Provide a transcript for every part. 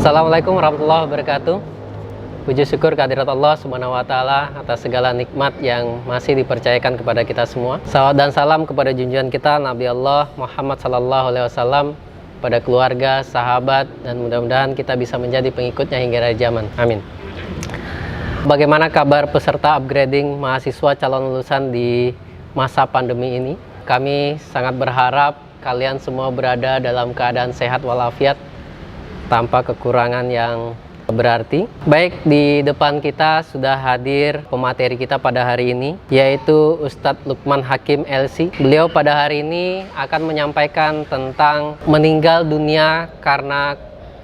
Assalamualaikum warahmatullahi wabarakatuh. Puji syukur kehadirat Allah Subhanahu wa taala atas segala nikmat yang masih dipercayakan kepada kita semua. Salawat dan salam kepada junjungan kita Nabi Allah Muhammad sallallahu alaihi wasallam, pada keluarga, sahabat, dan mudah-mudahan kita bisa menjadi pengikutnya hingga akhir zaman. Amin. Bagaimana kabar peserta upgrading mahasiswa calon lulusan di masa pandemi ini? Kami sangat berharap kalian semua berada dalam keadaan sehat walafiat tanpa kekurangan yang berarti. Baik, di depan kita sudah hadir pemateri kita pada hari ini, yaitu Ustadz Lukman Hakim LC. Beliau pada hari ini akan menyampaikan tentang meninggal dunia karena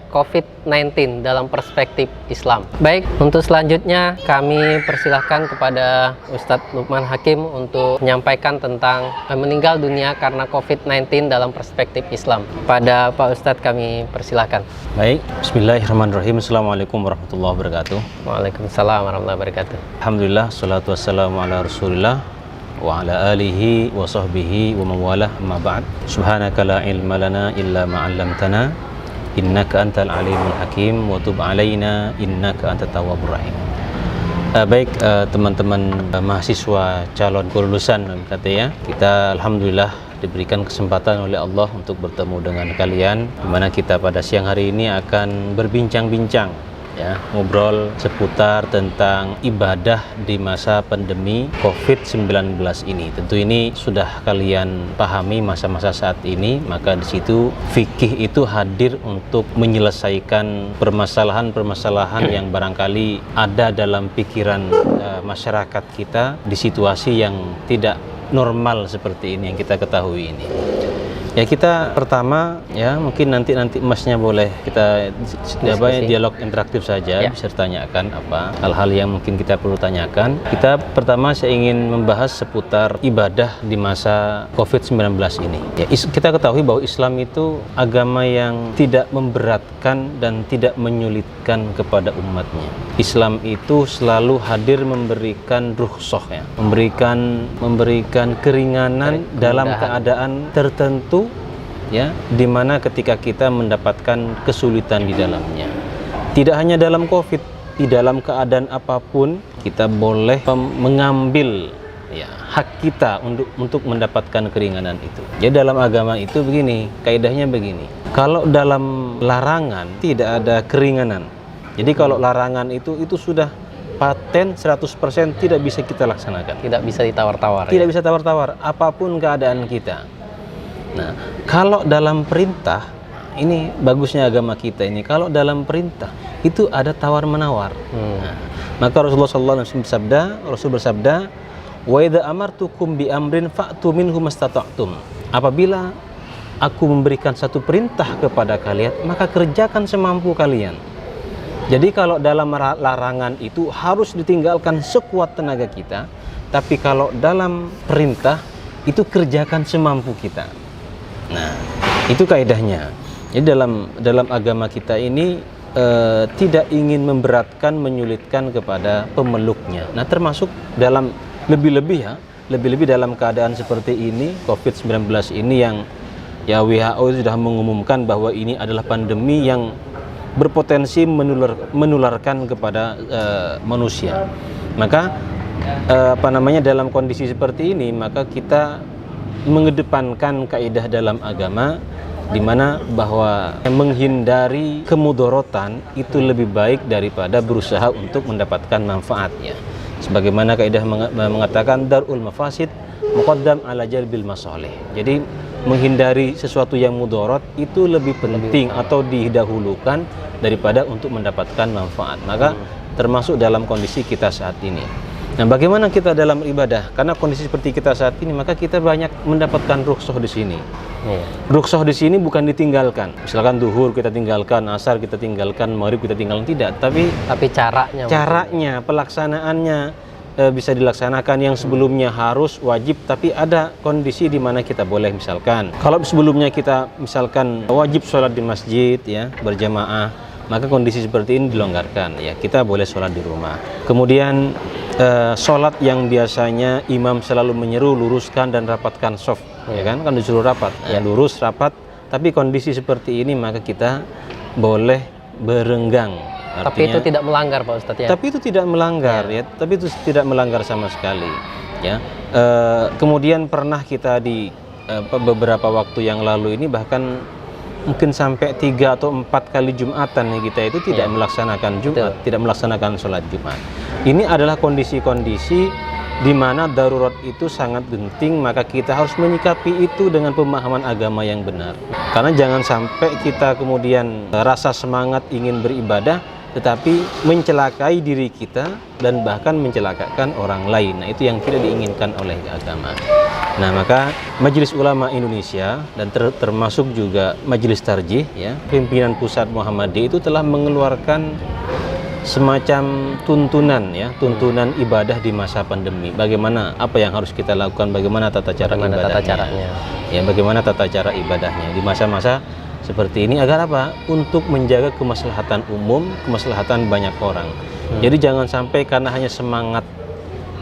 COVID-19 dalam perspektif Islam. Baik, untuk selanjutnya kami persilahkan kepada Ustadz Lukman Hakim untuk menyampaikan tentang meninggal dunia karena COVID-19 dalam perspektif Islam. Pada Pak Ustadz kami persilahkan. Baik, bismillahirrahmanirrahim. Assalamualaikum warahmatullahi wabarakatuh. Waalaikumsalam warahmatullahi wabarakatuh. Alhamdulillah, salatu wassalamu ala rasulillah wa ala alihi wa sahbihi wa mawalah, amma ba'd. Subhanaka la ilma lana illa ma'allamtana innaka antal alimul hakim wa tub alaina innaka antat tawwabur rahim. Baik, teman-teman mahasiswa calon kelulusan ya, kita alhamdulillah diberikan kesempatan oleh Allah untuk bertemu dengan kalian, di mana kita pada siang hari ini akan berbincang-bincang ya, ngobrol seputar tentang ibadah di masa pandemi COVID-19 ini. Tentu ini sudah kalian pahami masa-masa saat ini, maka di situ fikih itu hadir untuk menyelesaikan permasalahan-permasalahan yang barangkali ada dalam pikiran masyarakat kita di situasi yang tidak normal seperti ini yang kita ketahui ini. Ya, kita pertama ya, mungkin nanti Masnya boleh kita dialog interaktif saja, bisa ditanyakan apa hal-hal yang mungkin kita perlu tanyakan. Kita pertama saya ingin membahas seputar ibadah di masa COVID-19 ini. Ya, kita ketahui bahwa Islam itu agama yang tidak memberatkan dan tidak menyulitkan kepada umatnya. Islam itu selalu hadir memberikan rukhsah ya, memberikan keringanan dalam keadaan tertentu ya, dimana ketika kita mendapatkan kesulitan di dalamnya. Tidak hanya dalam COVID, di dalam keadaan apapun kita boleh mengambil ya hak kita untuk mendapatkan keringanan itu. Jadi dalam agama itu begini, kaidahnya begini. Kalau dalam larangan tidak ada keringanan. Jadi kalau larangan itu sudah paten 100% tidak bisa kita laksanakan. Tidak bisa ditawar-tawar. Tidak bisa tawar-tawar apapun keadaan kita. Nah, kalau dalam perintah, ini bagusnya agama kita ini. Kalau dalam perintah itu ada tawar-menawar. Nah, maka Rasulullah SAW bersabda, "Wa idza amartukum bi amrin fa'tu minhu mastata'tum." Apabila aku memberikan satu perintah kepada kalian, maka kerjakan semampu kalian. Jadi kalau dalam larangan itu harus ditinggalkan sekuat tenaga kita, tapi kalau dalam perintah itu kerjakan semampu kita. Nah, itu kaidahnya. Jadi dalam agama kita ini tidak ingin memberatkan, menyulitkan kepada pemeluknya. Nah, termasuk dalam lebih-lebih dalam keadaan seperti ini, COVID-19 ini yang ya WHO sudah mengumumkan bahwa ini adalah pandemi yang berpotensi menularkan kepada manusia. Maka dalam kondisi seperti ini, maka kita mengedepankan kaidah dalam agama, di mana bahwa menghindari kemudorotan itu lebih baik daripada berusaha untuk mendapatkan manfaatnya. Sebagaimana kaidah mengatakan darul mafasid muqaddam ala jalbil masalih. Jadi menghindari sesuatu yang mudorot itu lebih penting atau didahulukan daripada untuk mendapatkan manfaat. Maka termasuk dalam kondisi kita saat ini. Nah, bagaimana kita dalam ibadah? Karena kondisi seperti kita saat ini, maka kita banyak mendapatkan rukhsah di sini. Rukhsah di sini bukan ditinggalkan. Misalkan duhur kita tinggalkan, asar kita tinggalkan, maghrib kita tinggalkan, tidak. Tapi caranya, pelaksanaannya bisa dilaksanakan. Yang sebelumnya harus wajib, tapi ada kondisi di mana kita boleh. Misalkan kalau sebelumnya kita misalkan wajib sholat di masjid ya, berjamaah, maka kondisi seperti ini dilonggarkan ya, kita boleh sholat di rumah. Kemudian sholat yang biasanya imam selalu menyeru luruskan dan rapatkan shaf, ya kan disuruh rapat, ya lurus rapat. Tapi kondisi seperti ini maka kita boleh berenggang. Tapi itu tidak melanggar Pak Ustadz ya? Tapi itu tidak melanggar ya. Tapi itu tidak melanggar sama sekali ya. Kemudian pernah kita di beberapa waktu yang lalu ini bahkan mungkin sampai 3 atau 4 kali Jumatan nih kita itu tidak melaksanakan Jumat, tidak melaksanakan sholat Jumat. Ini adalah kondisi-kondisi di mana darurat itu sangat genting, maka kita harus menyikapi itu dengan pemahaman agama yang benar. Karena jangan sampai kita kemudian rasa semangat ingin beribadah tetapi mencelakai diri kita dan bahkan mencelakakan orang lain. Nah, itu yang tidak diinginkan oleh agama. Nah, maka Majelis Ulama Indonesia dan termasuk juga Majelis Tarjih ya, pimpinan pusat Muhammadiyah itu telah mengeluarkan semacam tuntunan ya, tuntunan ibadah di masa pandemi. Bagaimana, apa yang harus kita lakukan, bagaimana tata cara ibadahnya. Ya, bagaimana tata cara ibadahnya di masa-masa seperti ini agar apa? Untuk menjaga kemaslahatan umum, kemaslahatan banyak orang. Jadi jangan sampai karena hanya semangat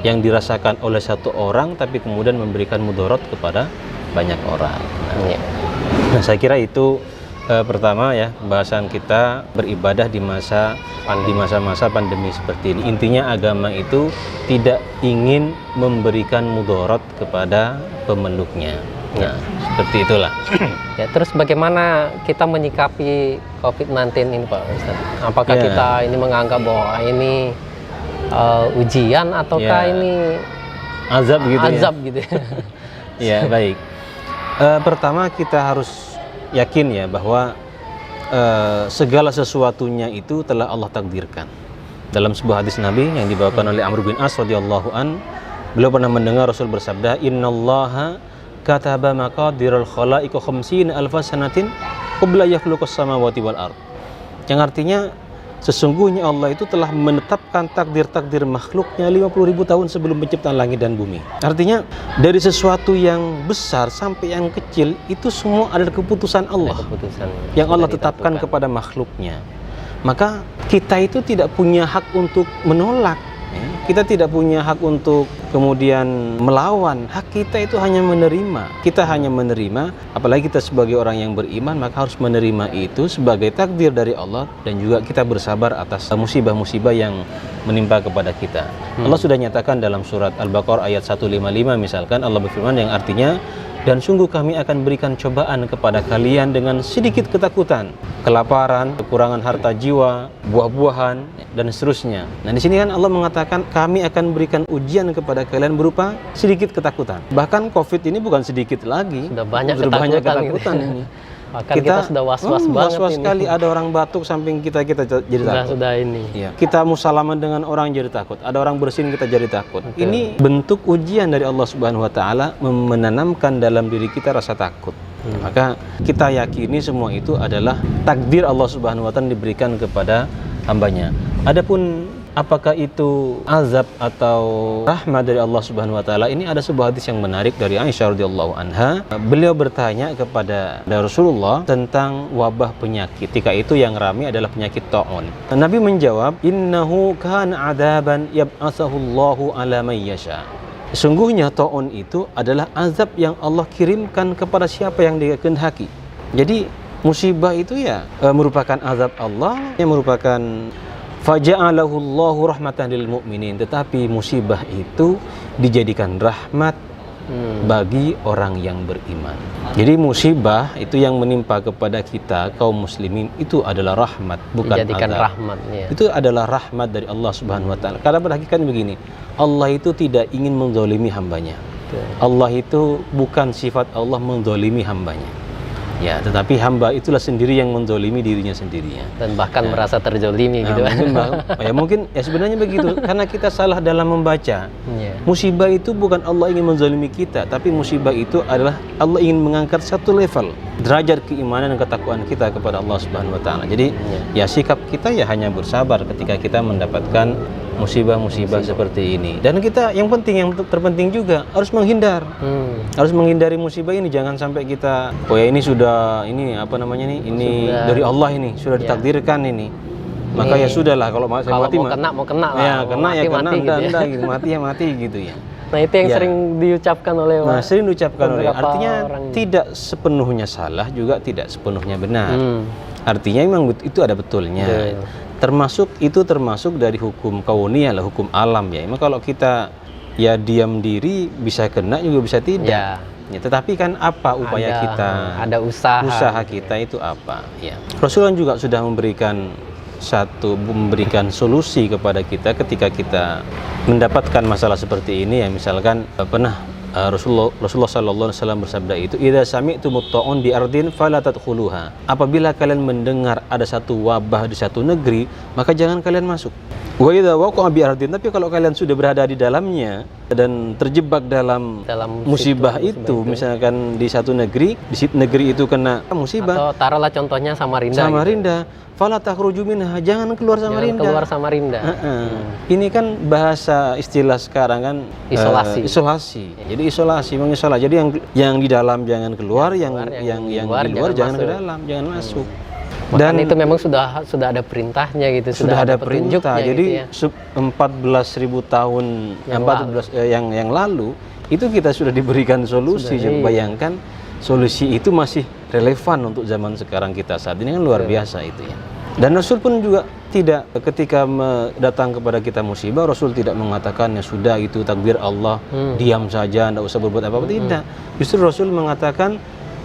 yang dirasakan oleh satu orang tapi kemudian memberikan mudarat kepada banyak orang. Nah, saya kira itu pertama ya, pembahasan kita beribadah di masa-masa pandemi seperti ini. Intinya agama itu tidak ingin memberikan mudarat kepada pemeluknya. Nah, seperti itulah. Ya, terus bagaimana kita menyikapi COVID-19 ini Pak Ustadz? Apakah kita ini menganggap bahwa ini ujian ataukah ini azab gitu azab gitu ya? Ya, baik. Pertama kita harus yakin ya bahwa segala sesuatunya itu telah Allah takdirkan. Dalam sebuah hadis Nabi yang dibawakan oleh Amr bin As radhiyallahu an, beliau pernah mendengar Rasul bersabda, "Innallaha kataba maqadiral khalaiqi 50 alfa sanatin qabla yakhluqas samawati wal ard." Yang artinya sesungguhnya Allah itu telah menetapkan takdir-takdir makhluknya 50.000 tahun sebelum penciptaan langit dan bumi. Artinya dari sesuatu yang besar sampai yang kecil itu semua adalah keputusan Allah yang Allah tetapkan kepada makhluknya. Maka kita itu tidak punya hak untuk menolak. Kita tidak punya hak untuk kemudian melawan. Hak kita itu hanya menerima. Kita hanya menerima, apalagi kita sebagai orang yang beriman, maka harus menerima itu sebagai takdir dari Allah dan juga kita bersabar atas musibah-musibah yang menimpa kepada kita. Allah sudah nyatakan dalam surat Al-Baqarah ayat 155 misalkan, Allah berfirman yang artinya, dan sungguh kami akan berikan cobaan kepada kalian dengan sedikit ketakutan, kelaparan, kekurangan harta jiwa, buah-buahan, dan seterusnya. Nah, di sini kan Allah mengatakan kami akan berikan ujian kepada kalian berupa sedikit ketakutan. Bahkan COVID ini bukan sedikit lagi, sudah banyak ketakutan ini. Bahkan kita sudah was-was banget was-was ini. Sekali ada orang batuk samping kita jadi takut. Sudah ini. Ya. Kita musalaman dengan orang jadi takut. Ada orang bersin kita jadi takut. Betul. Ini bentuk ujian dari Allah Subhanahu wa taala menanamkan dalam diri kita rasa takut. Maka kita yakini semua itu adalah takdir Allah Subhanahu wa taala diberikan kepada hambanya. Adapun apakah itu azab atau rahmat dari Allah Subhanahu wa taala, ini ada sebuah hadis yang menarik dari Aisyah radhiyallahu anha. Beliau bertanya kepada Rasulullah tentang wabah penyakit. Ketika itu yang ramai adalah penyakit taun. Nabi menjawab, "Innahu kana adaban yab'atsahu Allahu ala may yasha." Sesungguhnya taun itu adalah azab yang Allah kirimkan kepada siapa yang Dia kehendaki. Jadi musibah itu ya merupakan azab Allah, yang merupakan faja'alahu Allahu rahmatan lil mu'minin, tetapi musibah itu dijadikan rahmat bagi orang yang beriman. Jadi musibah itu yang menimpa kepada kita kaum muslimin itu adalah rahmat, bukan dijadikan azab. Rahmat, ya. Itu adalah rahmat dari Allah Subhanahu wa taala. Karena berhakikat begini, Allah itu tidak ingin menzalimi hambanya. Allah itu bukan sifat Allah menzalimi hambanya. Ya, tetapi hamba itulah sendiri yang menzalimi dirinya sendirinya dan bahkan merasa terzalimi gitu. Mungkin sebenarnya begitu karena kita salah dalam membaca. Musibah itu bukan Allah ingin menzalimi kita, tapi musibah itu adalah Allah ingin mengangkat satu level derajat keimanan dan ketakwaan kita kepada Allah Subhanahu wa taala. Jadi ya sikap kita ya hanya bersabar ketika kita mendapatkan musibah-musibah seperti ini. Dan kita yang terpenting juga harus menghindar. Harus menghindari musibah ini, jangan sampai kita ini sudah dari Allah ini, sudah ditakdirkan ini. Maka ya sudahlah kalau saya mati mau kena lah. Ya, kena mati, mati gitu ya. Nah, itu yang sering diucapkan oleh artinya tidak sepenuhnya salah juga tidak sepenuhnya benar. Artinya memang itu ada betulnya. Termasuk dari hukum kauniyah lah, hukum alam ya. Memang kalau kita ya diam diri bisa kena juga bisa tidak. Ya, tetapi kan apa upaya kita? Ada usaha kita itu apa? Ya. Rasulullah juga sudah memberikan solusi kepada kita ketika kita mendapatkan masalah seperti ini ya. Misalkan pernah Rasulullah sallallahu alaihi wasallam bersabda itu, "Idza sami'tumut ta'un bi ardin fala tadkhuluha." Apabila kalian mendengar ada satu wabah di satu negeri, maka jangan kalian masuk. Wa idza waqa'a bi ardin, tapi kalau kalian sudah berada di dalamnya dan terjebak dalam musibah itu, misalkan di satu negeri, negeri itu kena musibah. Atau taruhlah contohnya Samarinda. Fala takhruju minha, jangan keluar Samarinda. Ini kan bahasa istilah sekarang kan isolasi. Jadi isolasi, mengisolasi. Jadi yang di dalam jangan keluar, yang di luar jangan ke dalam, jangan masuk. Dan itu memang sudah ada perintahnya gitu, sudah ada perintah. Jadi gitu ya. 14.000 tahun yang lalu itu kita sudah diberikan solusi. Bayangkan solusi itu masih relevan untuk zaman sekarang kita saat ini, kan luar biasa itu ya. Dan Rasul pun juga tidak, ketika datang kepada kita musibah, Rasul tidak mengatakan ya sudah itu takdir Allah, diam saja, tidak usah berbuat apa-apa, tidak. Justru Rasul mengatakan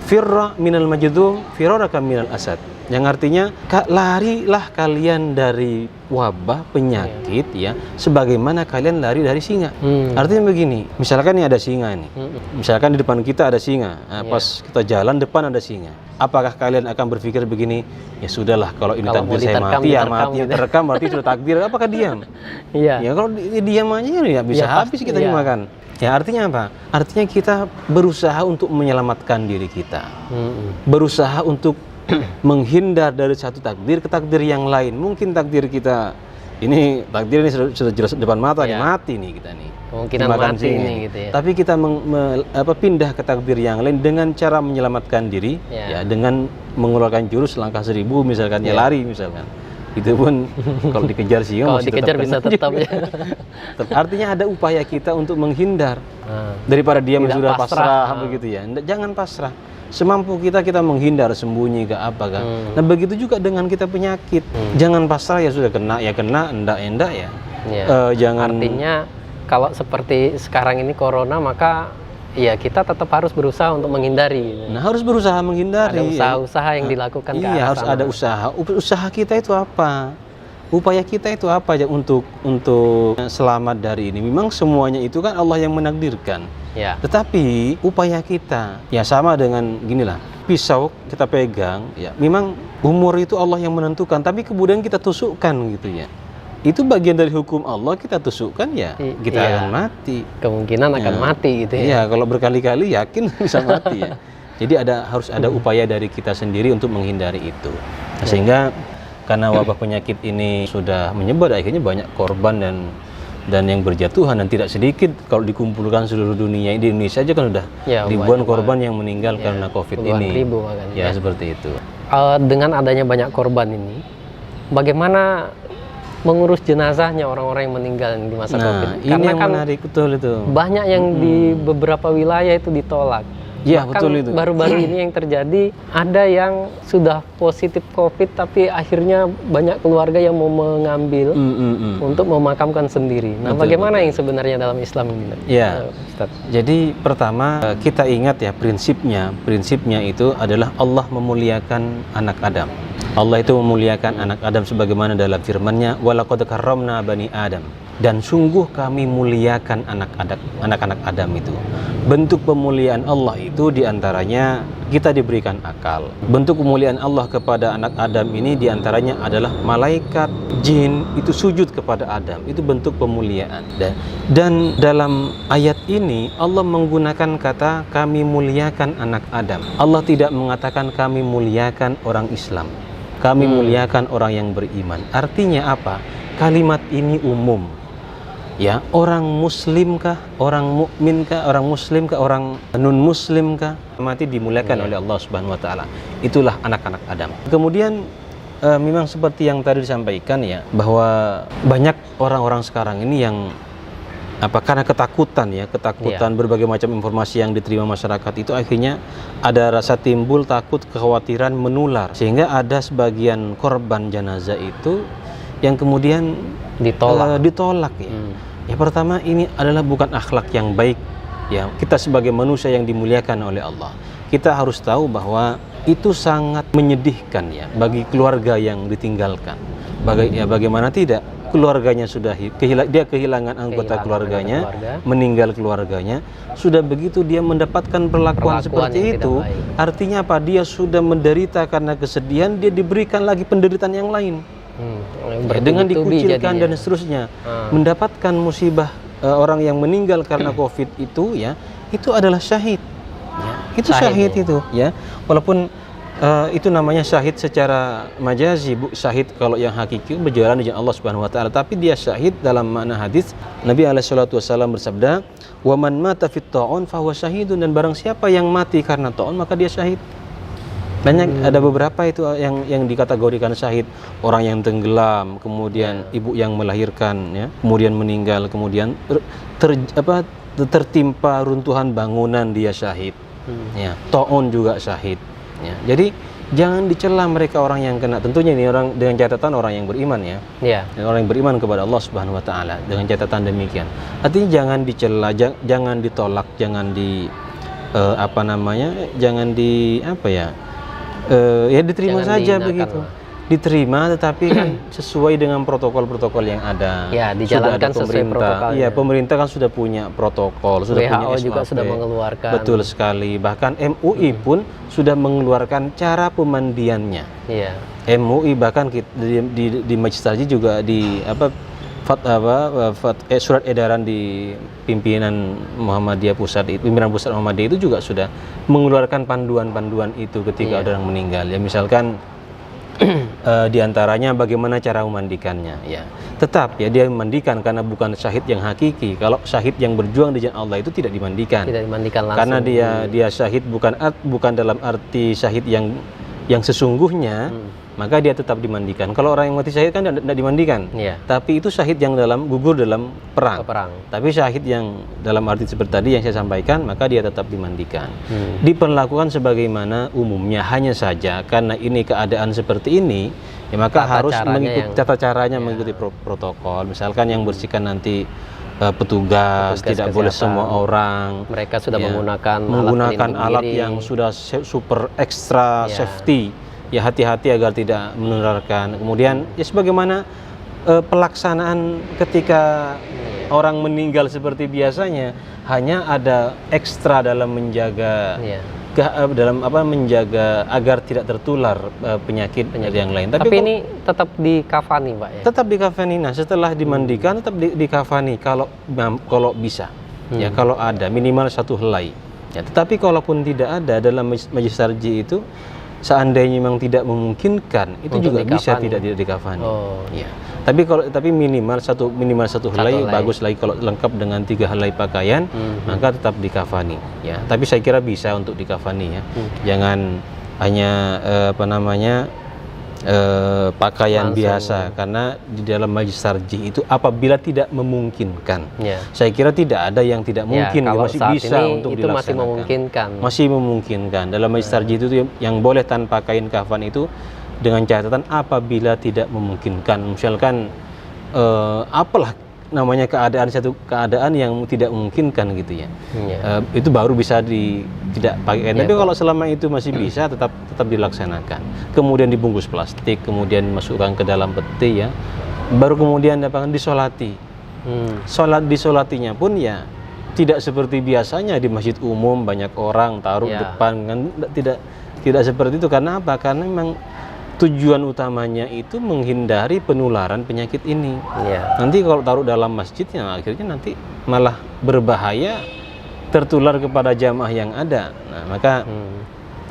firra minal majdum firaraka minal asad, yang artinya larilah kalian dari wabah penyakit ya sebagaimana kalian lari dari singa. Artinya begini, misalkan ini ada singa nih, misalkan di depan kita ada singa, pas kita jalan depan ada singa, apakah kalian akan berpikir begini, ya sudahlah kalau ini takdir saya mati ya mati, terekam berarti sudah takdir, apakah diam? Ya kalau diam aja ya bisa habis kita dimakan. Ya artinya apa? Artinya kita berusaha untuk menyelamatkan diri kita, berusaha untuk menghindar dari satu takdir ke takdir yang lain. Mungkin takdir kita ini sudah jelas depan mata nih, mati nih kita nih, kemungkinan mati ini gitu ya. Tapi kita pindah ke takdir yang lain dengan cara menyelamatkan diri, ya dengan mengeluarkan jurus langkah 1000 misalkan, ya lari misalkan. Itu pun kalau dikejar singa masih bisa tetap ya. Artinya ada upaya kita untuk menghindar daripada dia sudah pasrah begitu ya. Jangan pasrah. Semampu kita menghindar, sembunyi ke apa kan. Nah begitu juga dengan kita penyakit. Jangan pasrah, ya sudah kena ya kena, enggak ya. Jangan. Artinya kalau seperti sekarang ini corona, maka ya kita tetap harus berusaha untuk menghindari. Nah harus berusaha menghindari. Ada usaha-usaha yang dilakukan. Iya harus ada usaha. Usaha kita itu apa? Upaya kita itu apa aja untuk selamat dari ini? Memang semuanya itu kan Allah yang menakdirkan. Ya. Tetapi upaya kita ya sama dengan ginilah, pisau kita pegang, ya memang umur itu Allah yang menentukan, tapi kemudian kita tusukkan gitu ya. Itu bagian dari hukum Allah, kita tusukkan ya kita akan mati. Kemungkinan akan mati gitu ya. Iya, kalau berkali-kali yakin bisa mati ya. Jadi harus ada upaya dari kita sendiri untuk menghindari itu. Nah, sehingga karena wabah penyakit ini sudah menyebar, akhirnya banyak korban dan yang berjatuhan, dan tidak sedikit kalau dikumpulkan seluruh dunia. Di Indonesia aja kan sudah ribuan korban yang meninggal karena COVID ini. Ya seperti itu. Dengan adanya banyak korban ini, bagaimana mengurus jenazahnya orang-orang yang meninggal di masa COVID? Ini yang kan menarik, betul itu. Banyak yang di beberapa wilayah itu ditolak. Ya, betul itu. Baru-baru ini yang terjadi, ada yang sudah positif COVID tapi akhirnya banyak keluarga yang mau mengambil untuk memakamkan sendiri. Nah, bagaimana yang sebenarnya dalam Islam ini? Ya, Ustaz. Jadi pertama kita ingat ya prinsipnya itu adalah Allah memuliakan anak Adam. Allah itu memuliakan anak Adam sebagaimana dalam firman-Nya, walaqad karramna bani Adam. Dan sungguh kami muliakan anak-anak Adam itu. Bentuk pemuliaan Allah itu diantaranya kita diberikan akal. Bentuk pemuliaan Allah kepada anak Adam ini diantaranya adalah malaikat, jin itu sujud kepada Adam. Itu bentuk pemuliaan. Dan dalam ayat ini Allah menggunakan kata kami muliakan anak Adam. Allah tidak mengatakan kami muliakan orang Islam. Kami muliakan orang yang beriman. Artinya apa? Kalimat ini umum. Ya, orang muslim kah, orang mukmin kah, orang muslim kah, orang non muslim kah, mati dimuliakan oleh Allah Subhanahu wa taala. Itulah anak-anak Adam. Kemudian memang seperti yang tadi disampaikan ya, bahwa banyak orang-orang sekarang ini yang karena ketakutan ya, ketakutan berbagai macam informasi yang diterima masyarakat itu akhirnya ada rasa timbul takut, kekhawatiran menular, sehingga ada sebagian korban jenazah itu yang kemudian ditolak ya. Yang pertama, ini adalah bukan akhlak yang baik ya. Kita sebagai manusia yang dimuliakan oleh Allah, kita harus tahu bahwa itu sangat menyedihkan ya bagi keluarga yang ditinggalkan. Bagaimana tidak, keluarganya sudah dia kehilangan anggota keluarganya, meninggal keluarganya, sudah begitu dia mendapatkan perlakuan seperti itu, artinya apa? Dia sudah menderita karena kesedihan, dia diberikan lagi penderitaan yang lain. Dengan dikucilkan dan seterusnya, mendapatkan musibah. Orang yang meninggal karena COVID itu ya, itu adalah syahid ya. Itu syahid itu ya, walaupun itu namanya syahid secara majazi, syahid kalau yang hakiki berjalan di jalan Allah Subhanahu wa taala, tapi dia syahid dalam makna hadis. Nabi alaihi salatu wasallam bersabda, "Wa man mata fit ta'un fa huwa syahidun," dan barang siapa yang mati karena ta'un maka dia syahid. Banyak ada beberapa itu yang dikategorikan syahid, orang yang tenggelam, kemudian ibu yang melahirkan ya, kemudian meninggal, kemudian tertimpa runtuhan bangunan, dia syahid. Ya, ta'un juga syahid. Ya, jadi jangan dicela mereka orang yang kena. Tentunya ini orang dengan catatan orang yang beriman ya. Orang yang beriman kepada Allah Subhanahu wa taala, dengan catatan demikian. Artinya jangan dicela, jangan ditolak, jangan ya diterima saja begitu. Diterima, tetapi kan sesuai dengan protokol-protokol yang ada. Ya, dijalankan sesuai protokol. Iya, pemerintah kan sudah punya protokol, sudah punya SOP. juga sudah mengeluarkan. Betul sekali. Bahkan MUI pun sudah mengeluarkan cara pemandiannya. Iya. MUI bahkan di Majelis Tarjih juga surat edaran di pimpinan Muhammadiyah pimpinan pusat Muhammadiyah itu juga sudah mengeluarkan panduan-panduan itu ketika ada orang meninggal. Ya misalkan diantaranya bagaimana cara memandikannya ya. Tetap ya dia memandikan karena bukan syahid yang hakiki. Kalau syahid yang berjuang di jalan Allah itu tidak dimandikan. Tidak dimandikan langsung. Karena dia syahid bukan dalam arti syahid yang sesungguhnya. Maka dia tetap dimandikan. Kalau orang yang mati syahid kan tidak dimandikan. Tapi itu syahid yang gugur dalam perang. Tapi syahid yang dalam arti seperti tadi yang saya sampaikan, maka dia tetap dimandikan. Diperlakukan sebagaimana umumnya, hanya saja karena ini keadaan seperti ini, ya maka harus mengikuti tata caranya, mengikuti protokol. Misalkan yang bersihkan nanti petugas tidak boleh semua orang. Mereka sudah menggunakan alat yang sudah super extra safety. Ya hati-hati agar tidak menularkan. Kemudian ya sebagaimana pelaksanaan ketika orang meninggal seperti biasanya, hanya ada ekstra dalam menjaga menjaga agar tidak tertular penyakit yang lain. Tapi ini tetap dikafani, Pak ya. Tetap dikafani. Nah, setelah dimandikan tetap dikafani kalau bisa. Ya kalau ada minimal 1 helai. Ya, tetapi kalaupun tidak ada dalam Majelis Tarjih itu, seandainya memang tidak memungkinkan, itu untuk juga bisa tidak dikafani. Ya. Tapi minimal satu helai bagus lagi. Kalau lengkap dengan 3 helai pakaian, maka tetap dikafani. Ya. Tapi saya kira bisa untuk dikafani ya. Jangan hanya pakaian langsung biasa, karena di dalam Majelis Tarjih itu apabila tidak memungkinkan, saya kira tidak ada yang tidak mungkin, masih bisa untuk dilaksanakan. Masih memungkinkan. Dalam Majelis Tarjih itu yang boleh tanpa kain kafan itu dengan catatan apabila tidak memungkinkan. Misalkan apalah namanya satu keadaan yang tidak memungkinkan gitu ya. Itu baru bisa tidak pakai kain. Tapi kalau selama itu masih bisa, tetap dilaksanakan. Kemudian dibungkus plastik, kemudian dimasukkan ke dalam peti ya. Baru kemudian disolati. Disolatinya pun ya tidak seperti biasanya di masjid umum banyak orang taruh depan kan, tidak seperti itu. Karena apa? Karena memang tujuan utamanya itu menghindari penularan penyakit ini. Nanti kalau taruh dalam masjidnya, akhirnya nanti malah berbahaya, tertular kepada jamaah yang ada. Nah, maka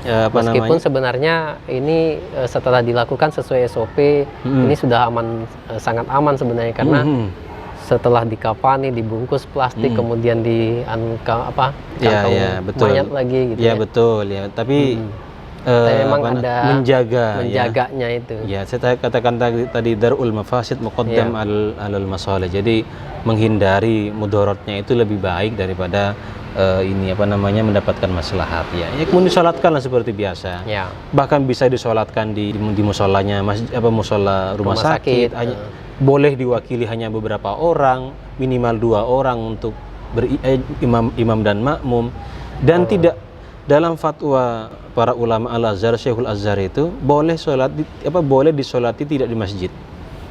meskipun sebenarnya ini setelah dilakukan sesuai SOP, ini sudah aman, sangat aman sebenarnya, karena setelah dikafani, dibungkus plastik, kemudian kantong mayat lagi gitu. Ya betul ya. Tapi Tapi memang ada menjaganya itu. Ya, saya katakan tadi darul mafasid muqaddam alal masalih. Jadi menghindari mudaratnya itu lebih baik daripada mendapatkan maslahat ya. Ya kemudian disolatkanlah seperti biasa. Ya. Bahkan bisa disolatkan di musolanya musola rumah sakit. Boleh diwakili hanya beberapa orang, minimal 2 orang untuk imam dan makmum, dan tidak dalam fatwa para ulama Al-Azhar, Syekhul Azhar itu boleh disolati tidak di masjid.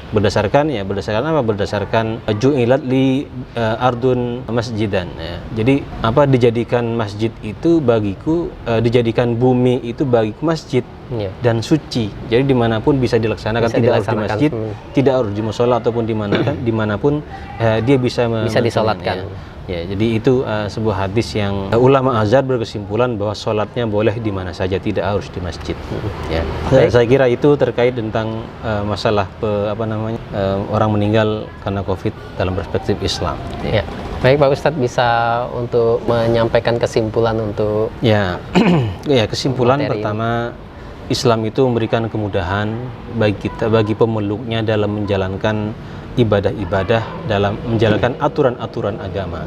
Berdasarkan apa? Berdasarkan ju'ilat li ardun masjidan ya. Jadi dijadikan masjid itu bagiku, dijadikan bumi itu bagiku masjid dan suci. Jadi dimanapun bisa dilaksanakan, tidak harus di masjid, tidak harus di musola ataupun dimanapun dia bisa disolatkan. Ya, jadi itu sebuah hadis yang ulama Azhar berkesimpulan bahwa sholatnya boleh di mana saja, tidak harus di masjid. Ya. Saya kira itu terkait tentang masalah orang meninggal karena COVID dalam perspektif Islam. Ya. Baik Pak Ustadz, bisa untuk menyampaikan kesimpulan untuk ya kesimpulan pertama, Islam itu memberikan kemudahan bagi pemeluknya dalam menjalankan ibadah-ibadah, dalam menjalankan aturan-aturan agama.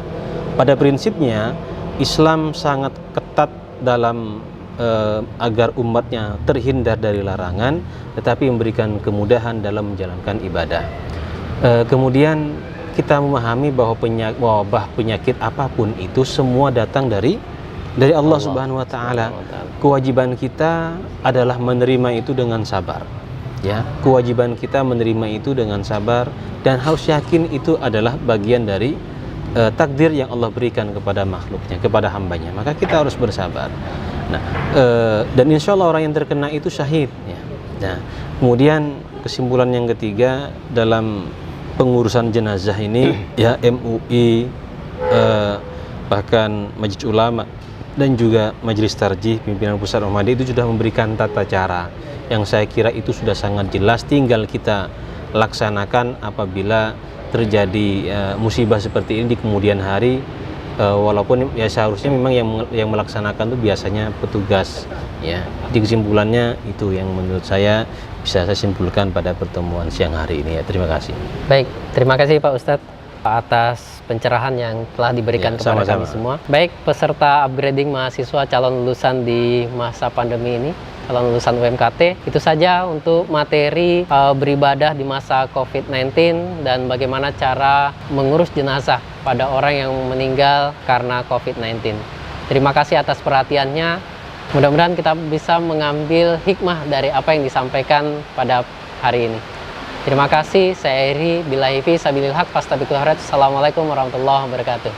Pada prinsipnya Islam sangat ketat dalam agar umatnya terhindar dari larangan, tetapi memberikan kemudahan dalam menjalankan ibadah. Kemudian kita memahami bahwa wabah penyakit apapun itu semua datang dari Allah Subhanahu wa taala. Kewajiban kita adalah menerima itu dengan sabar. Ya, kewajiban kita menerima itu dengan sabar dan harus yakin itu adalah bagian dari takdir yang Allah berikan kepada makhluknya, kepada hambanya. Maka kita harus bersabar. Nah, dan insya Allah orang yang terkena itu syahid. Ya. Nah, kemudian kesimpulan yang ketiga dalam pengurusan jenazah ini, ya MUI, bahkan Majelis Ulama dan juga Majelis Tarjih Pimpinan Pusat Muhammadiyah itu sudah memberikan tata cara yang saya kira itu sudah sangat jelas, tinggal kita laksanakan apabila terjadi musibah seperti ini di kemudian hari, walaupun ya seharusnya memang yang melaksanakan itu biasanya petugas ya. Di kesimpulannya itu yang menurut saya bisa saya simpulkan pada pertemuan siang hari ini ya. Terima kasih. Baik, terima kasih Pak Ustadz atas pencerahan yang telah diberikan kepada kami semua. Baik, peserta upgrading mahasiswa calon lulusan di masa pandemi ini, calon lulusan UMKT, itu saja untuk materi beribadah di masa COVID-19 dan bagaimana cara mengurus jenazah pada orang yang meninggal karena COVID-19. Terima kasih atas perhatiannya. Mudah-mudahan kita bisa mengambil hikmah dari apa yang disampaikan pada hari ini. Terima kasih, saya Eri, billahi fi sabilil haq, fastabiqul khairat. Assalamualaikum warahmatullahi wabarakatuh.